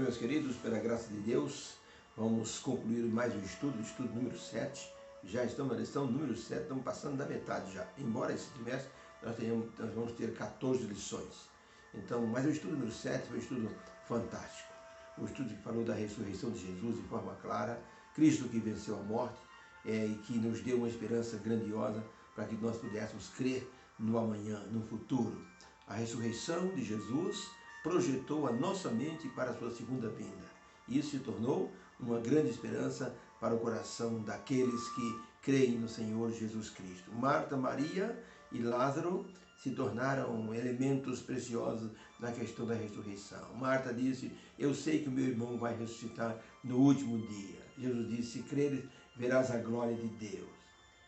Meus queridos, pela graça de Deus, vamos concluir mais um estudo, o estudo número 7. Já estamos na lição número 7, estamos passando da metade já. Embora esse trimestre nós vamos ter 14 lições. Então, mas o estudo número 7 foi um estudo fantástico. Um estudo que falou da ressurreição de Jesus de forma clara, Cristo que venceu a morte e que nos deu uma esperança grandiosa para que nós pudéssemos crer no amanhã, no futuro. A ressurreição de Jesus projetou a nossa mente para a sua segunda vinda. Isso se tornou uma grande esperança para o coração daqueles que creem no Senhor Jesus Cristo. Marta, Maria e Lázaro se tornaram elementos preciosos na questão da ressurreição. Marta disse: eu sei que o meu irmão vai ressuscitar no último dia. Jesus disse: se creres, verás a glória de Deus.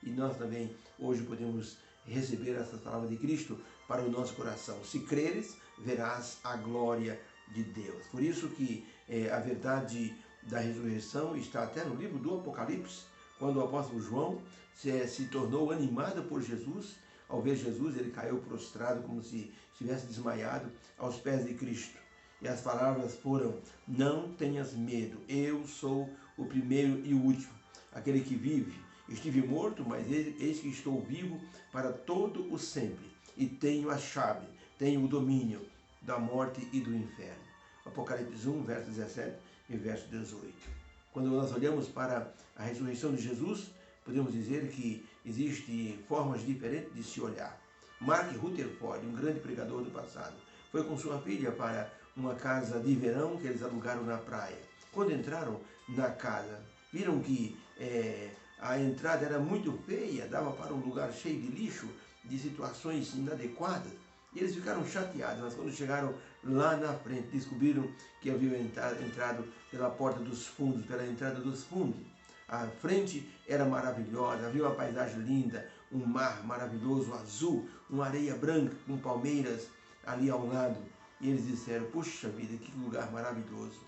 E nós também hoje podemos receber essas palavras de Cristo para o nosso coração. Se creres, verás a glória de Deus. Por isso que a verdade da ressurreição está até no livro do Apocalipse, quando o apóstolo João se tornou animado por Jesus. Ao ver Jesus, ele caiu prostrado como se estivesse desmaiado aos pés de Cristo. E as palavras foram: não tenhas medo, eu sou o primeiro e o último, aquele que vive. Estive morto, mas eis que estou vivo para todo o sempre, e tenho a chave, tenho o domínio da morte e do inferno. Apocalipse 1, verso 17 e verso 18. Quando nós olhamos para a ressurreição de Jesus, podemos dizer que existem formas diferentes de se olhar. Mark Rutherford, um grande pregador do passado, foi com sua filha para uma casa de verão que eles alugaram na praia. Quando entraram na casa, viram que a entrada era muito feia, dava para um lugar cheio de lixo, de situações inadequadas. E eles ficaram chateados, mas quando chegaram lá na frente, descobriram que haviam entrado pela porta dos fundos, pela entrada dos fundos. A frente era maravilhosa, havia uma paisagem linda, um mar maravilhoso, azul, uma areia branca com palmeiras ali ao lado. E eles disseram: puxa vida, que lugar maravilhoso.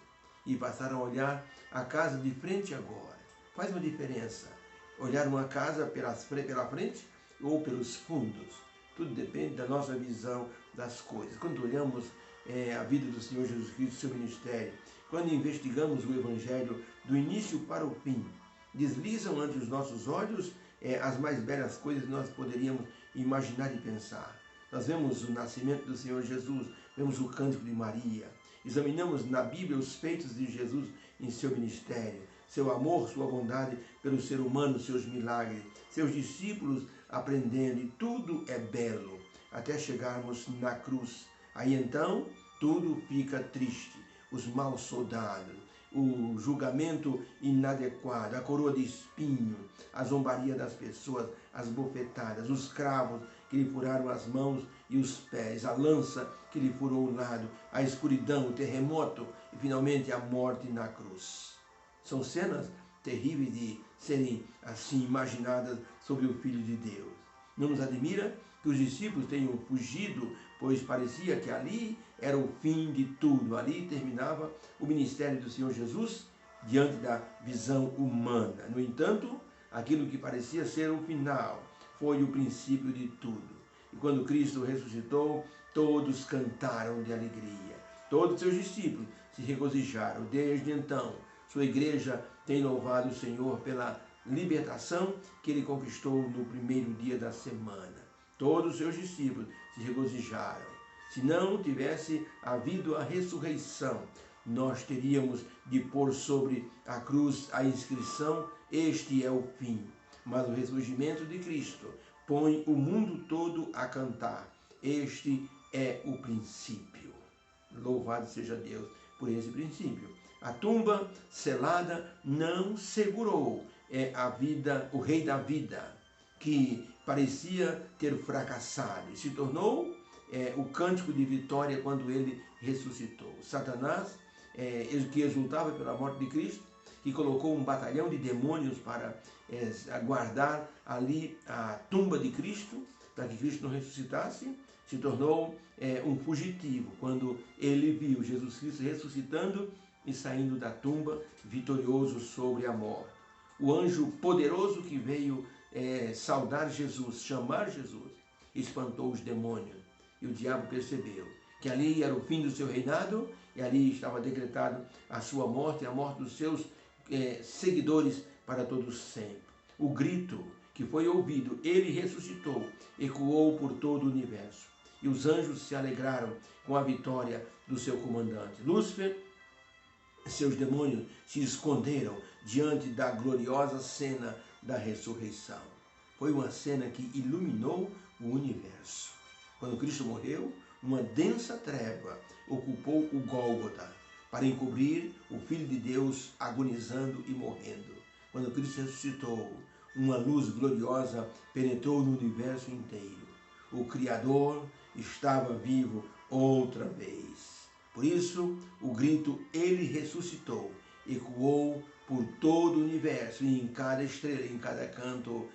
E passaram a olhar a casa de frente agora. Faz uma diferença olhar uma casa pela frente ou pelos fundos. Tudo depende da nossa visão das coisas. Quando olhamos a vida do Senhor Jesus Cristo, seu ministério, quando investigamos o Evangelho do início para o fim, deslizam ante os nossos olhos as mais belas coisas que nós poderíamos imaginar e pensar. Nós vemos o nascimento do Senhor Jesus, vemos o cântico de Maria, examinamos na Bíblia os feitos de Jesus em seu ministério, seu amor, sua bondade pelo ser humano, seus milagres, seus discípulos aprendendo, e tudo é belo, até chegarmos na cruz. Aí então, tudo fica triste. Os maus soldados, o julgamento inadequado, a coroa de espinho, a zombaria das pessoas, as bofetadas, os cravos que lhe furaram as mãos e os pés, a lança que lhe furou o lado, a escuridão, o terremoto e finalmente a morte na cruz. São cenas terríveis de serem assim imaginadas sobre o Filho de Deus. Não nos admira que os discípulos tenham fugido, pois parecia que ali era o fim de tudo. Ali terminava o ministério do Senhor Jesus diante da visão humana. No entanto, aquilo que parecia ser o final foi o princípio de tudo. E quando Cristo ressuscitou, todos cantaram de alegria. Todos os seus discípulos se regozijaram. Desde então, sua igreja tem louvado o Senhor pela libertação que ele conquistou no primeiro dia da semana. Todos os seus discípulos se regozijaram. Se não tivesse havido a ressurreição, nós teríamos de pôr sobre a cruz a inscrição: este é o fim. Mas o ressurgimento de Cristo põe o mundo todo a cantar: este é o princípio. Louvado seja Deus por esse princípio. A tumba selada não segurou a vida, o rei da vida, que parecia ter fracassado, e se tornou o cântico de vitória quando ele ressuscitou. Satanás, que exultava pela morte de Cristo, que colocou um batalhão de demônios para guardar ali a tumba de Cristo, para que Cristo não ressuscitasse, se tornou um fugitivo quando ele viu Jesus Cristo ressuscitando e saindo da tumba vitorioso sobre a morte. O anjo poderoso que veio saudar Jesus, chamar Jesus, espantou os demônios. E o diabo percebeu que ali era o fim do seu reinado, e ali estava decretado a sua morte e a morte dos seus seguidores para todos sempre. O grito que foi ouvido, ele ressuscitou, ecoou por todo o universo. E os anjos se alegraram com a vitória do seu comandante. Lúcifer, seus demônios se esconderam diante da gloriosa cena da ressurreição. Foi uma cena que iluminou o universo. Quando Cristo morreu, uma densa treva ocupou o Gólgota para encobrir o Filho de Deus agonizando e morrendo. Quando Cristo ressuscitou, uma luz gloriosa penetrou no universo inteiro. O Criador estava vivo outra vez. Por isso, o grito "Ele ressuscitou" ecoou por todo o universo e em cada estrela, em cada canto,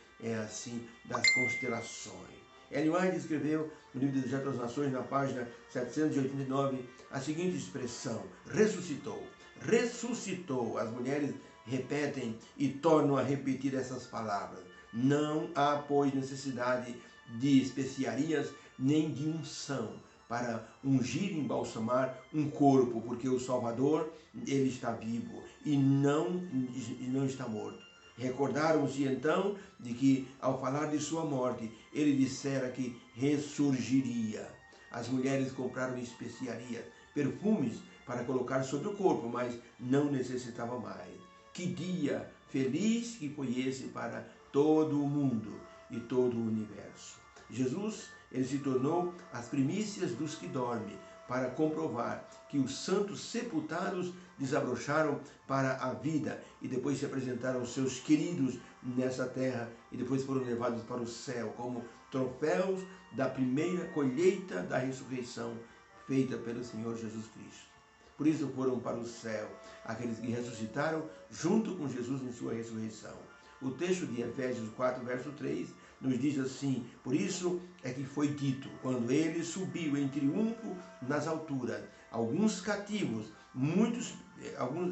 assim, das constelações. Ellen White escreveu no livro Desejo das Nações, na página 789, a seguinte expressão: ressuscitou. Ressuscitou. As mulheres repetem e tornam a repetir essas palavras. Não há, pois, necessidade de especiarias nem de unção para ungir e embalsamar um corpo, porque o Salvador, ele está vivo e não está morto. Recordaram-se então de que, ao falar de sua morte, ele dissera que ressurgiria. As mulheres compraram especiarias, perfumes para colocar sobre o corpo, mas não necessitava mais. Que dia feliz que foi esse para todo o mundo e todo o universo. Jesus, ele se tornou as primícias dos que dormem, para comprovar que os santos sepultados desabrocharam para a vida e depois se apresentaram aos seus queridos nessa terra e depois foram levados para o céu como troféus da primeira colheita da ressurreição feita pelo Senhor Jesus Cristo. Por isso foram para o céu aqueles que ressuscitaram junto com Jesus em sua ressurreição. O texto de Efésios 4, verso 3, nos diz assim: por isso é que foi dito, quando ele subiu em triunfo nas alturas,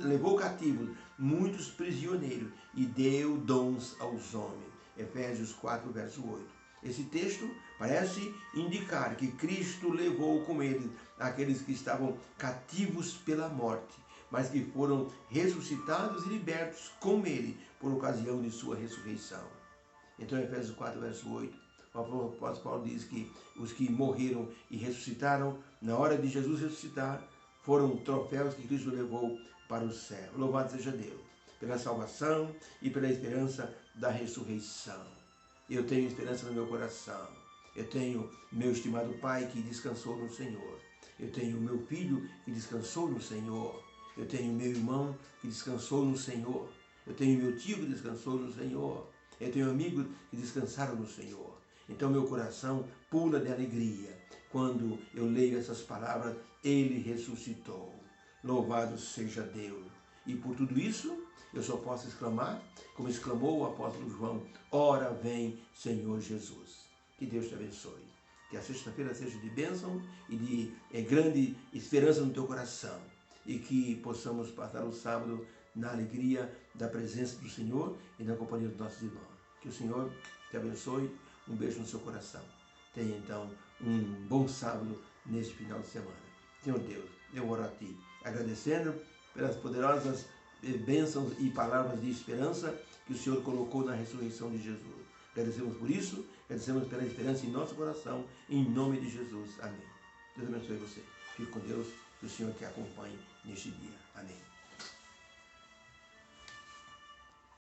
levou cativos muitos prisioneiros e deu dons aos homens. Efésios 4, verso 8. Esse texto parece indicar que Cristo levou com ele aqueles que estavam cativos pela morte, mas que foram ressuscitados e libertos com ele por ocasião de sua ressurreição. Então, em Efésios 4, verso 8, o apóstolo Paulo diz que os que morreram e ressuscitaram, na hora de Jesus ressuscitar, foram troféus que Cristo levou para o céu. Louvado seja Deus pela salvação e pela esperança da ressurreição. Eu tenho esperança no meu coração. Eu tenho meu estimado pai que descansou no Senhor. Eu tenho meu filho que descansou no Senhor. Eu tenho meu irmão que descansou no Senhor. Eu tenho meu tio que descansou no Senhor. Eu tenho amigos que descansaram no Senhor. Então meu coração pula de alegria quando eu leio essas palavras: ele ressuscitou. Louvado seja Deus. E por tudo isso, eu só posso exclamar, como exclamou o apóstolo João: ora vem, Senhor Jesus. Que Deus te abençoe. Que a sexta-feira seja de bênção e de grande esperança no teu coração. E que possamos passar o sábado na alegria da presença do Senhor e na companhia dos nossos irmãos. Que o Senhor te abençoe. Um beijo no seu coração. Tenha então um bom sábado neste final de semana. Senhor Deus, eu oro a Ti, agradecendo pelas poderosas bênçãos e palavras de esperança que o Senhor colocou na ressurreição de Jesus. Agradecemos por isso, agradecemos pela esperança em nosso coração, em nome de Jesus. Amém. Deus abençoe você. Fique com Deus, que o Senhor te acompanhe neste dia. Amém.